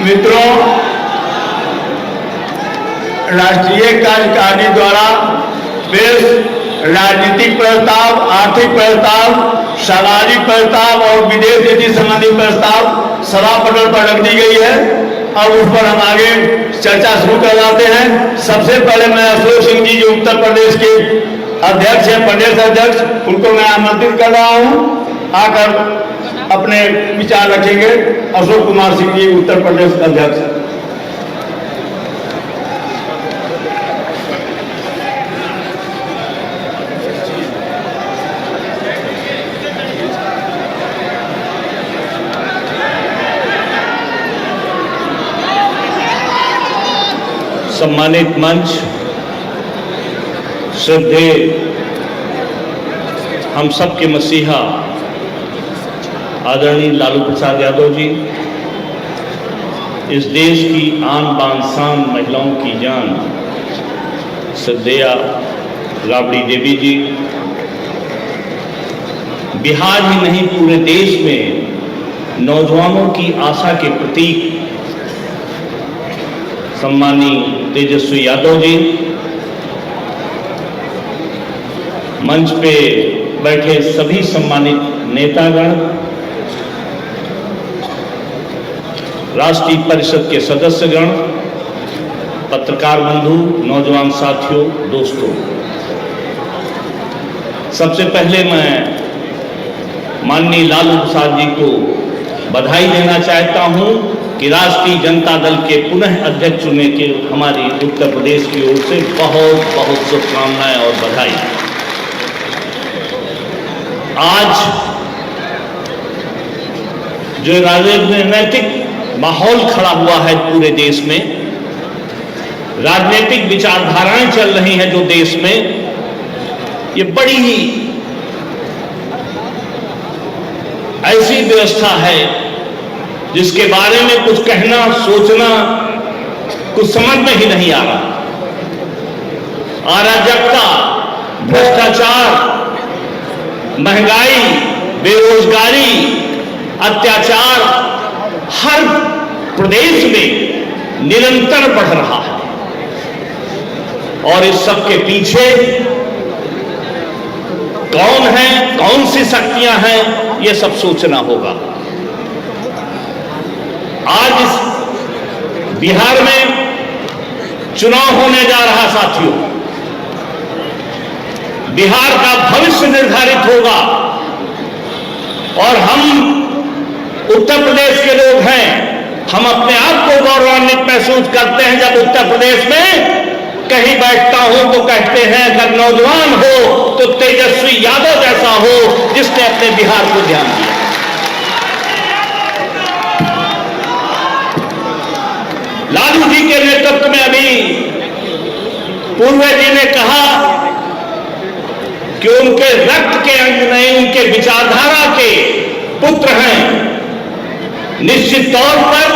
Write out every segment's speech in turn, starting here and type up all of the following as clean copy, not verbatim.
मित्रों, राष्ट्रीय कार्यकारिणी द्वारा पेश राजनीतिक प्रस्ताव, आर्थिक प्रस्ताव, सामाजिक प्रस्ताव और विदेश नीति संबंधी प्रस्ताव सभा पटल पर रख दी गई है। अब उस पर हम आगे चर्चा शुरू करवाते हैं। सबसे पहले मैं अशोक सिंह जी जो उत्तर प्रदेश के अध्यक्ष हैं, प्रदेश अध्यक्ष, उनको मैं आमंत्रित कर रहा हूं, आकर अपने विचार रखेंगे। अशोक कुमार सिंह जी, उत्तर प्रदेश अध्यक्ष। सम्मानित मंच, श्रद्धेय हम सबके मसीहा आदरणीय लालू प्रसाद यादव जी, इस देश की आन बान शान महिलाओं की जान श्रद्धेय राबड़ी देवी जी, बिहार ही नहीं पूरे देश में नौजवानों की आशा के प्रतीक सम्मानी तेजस्वी यादव जी, मंच पे बैठे सभी सम्मानित नेतागण, राष्ट्रीय परिषद के सदस्यगण, पत्रकार बंधु, नौजवान साथियों, दोस्तों, सबसे पहले मैं माननीय लालू प्रसाद जी को बधाई देना चाहता हूं कि राष्ट्रीय जनता दल के पुनः अध्यक्ष चुनने के हमारी उत्तर प्रदेश की ओर से बहुत बहुत शुभकामनाएं और बधाई। आज जो राजनीतिक माहौल खड़ा हुआ है पूरे देश में, राजनीतिक विचारधाराएं चल रही हैं जो देश में, ये बड़ी ही ऐसी व्यवस्था है जिसके बारे में कुछ कहना, सोचना कुछ समझ में ही नहीं आ रहा। अराजकता, भ्रष्टाचार, महंगाई, बेरोजगारी, अत्याचार हर प्रदेश में निरंतर बढ़ रहा है और इस सब के पीछे कौन है, कौन सी शक्तियां हैं, ये सब सोचना होगा। आज इस बिहार में चुनाव होने जा रहा साथियों, बिहार का भविष्य निर्धारित होगा और हम उत्तर प्रदेश के लोग हैं, हम अपने आप को गौरवान्वित महसूस करते हैं जब उत्तर प्रदेश में कहीं बैठता हूं तो कहते हैं अगर नौजवान हो तो तेजस्वी यादव जैसा हो जिसने अपने बिहार को ध्यान दिया। लालू जी के नेतृत्व में अभी पूर्व जी ने कहा कि उनके रक्त के अंग नहीं, उनके विचारधारा के पुत्र हैं। निश्चित तौर पर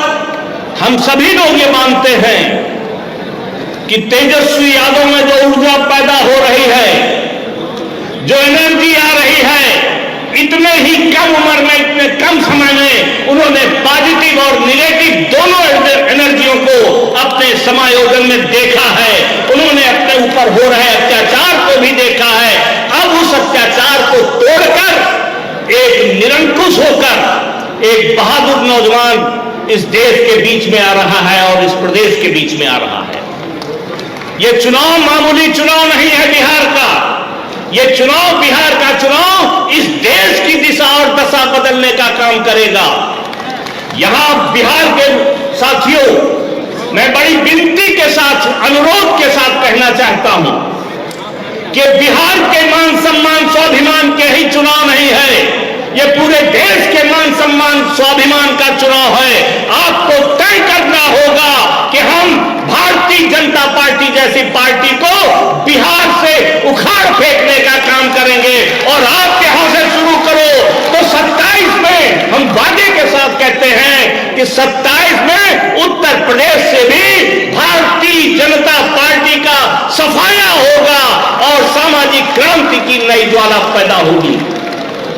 हम सभी लोग ये मानते हैं कि तेजस्वी यादव में जो ऊर्जा पैदा हो रही है, जो एनर्जी आ रही है, इतने ही कम उम्र में, इतने कम समय में उन्होंने पॉजिटिव और निगेटिव दोनों एनर्जियों को अपने समायोजन में देखा है। उन्होंने अपने ऊपर हो रहे अत्याचार को भी देखा है। अब उस अत्याचार को तोड़कर एक निरंकुश होकर एक बहादुर नौजवान इस देश के बीच में आ रहा है और इस प्रदेश के बीच में आ रहा है। यह चुनाव मामूली चुनाव नहीं है बिहार का, यह चुनाव, बिहार का चुनाव इस देश की दिशा और दशा बदलने का काम करेगा। यहां बिहार के साथियों, मैं बड़ी विनती के साथ, अनुरोध के साथ कहना चाहता हूं कि बिहार के मान सम्मान स्वाभिमान के ही चुनाव नहीं है, यह पूरे देश के मान सम्मान स्वाभिमान का चुनाव है। आपको तय करना होगा कि हम भारतीय जनता पार्टी जैसी पार्टी को बिहार से उखाड़ फेंकने का काम करेंगे और आप यहां से शुरू करो तो 27 में हम वादे के साथ कहते हैं कि 27 में उत्तर प्रदेश से भी भारतीय जनता पार्टी का सफाया होगा और सामाजिक क्रांति की नई ज्वाला पैदा होगी।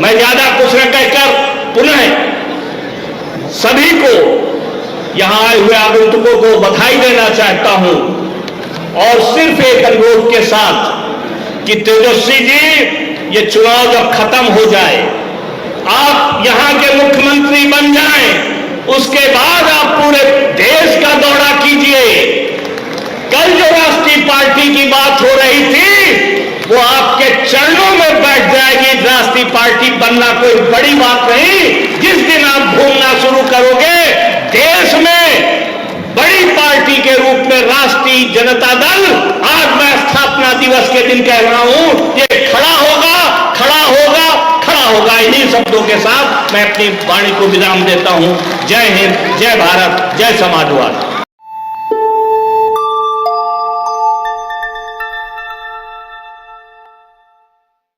मैं ज्यादा कुछ न कहकर पुनः सभी को यहां आए हुए आगंतुकों को बधाई देना चाहता हूं और सिर्फ एक अनुरोध के साथ कि तेजस्वी जी, ये चुनाव जब खत्म हो जाए, आप यहां के मुख्यमंत्री बन जाएं, उसके बाद आप पूरे देश का दौरा कीजिए। कल जो राष्ट्रीय पार्टी की बात हो रही थी वो आपके चरणों में बैठ जाएगी। राष्ट्रीय पार्टी बनना कोई बड़ी बात नहीं। जिस दिन आप घूमना शुरू करोगे देश में बड़ी पार्टी के रूप में राष्ट्रीय जनता दल, आज मैं स्थापना दिवस के दिन कह रहा हूं, ये खड़ा होगा, खड़ा होगा, खड़ा होगा। इन्हीं शब्दों के साथ मैं अपनी वाणी को विराम देता हूं। जय हिंद, जय भारत, जय समाजवाद।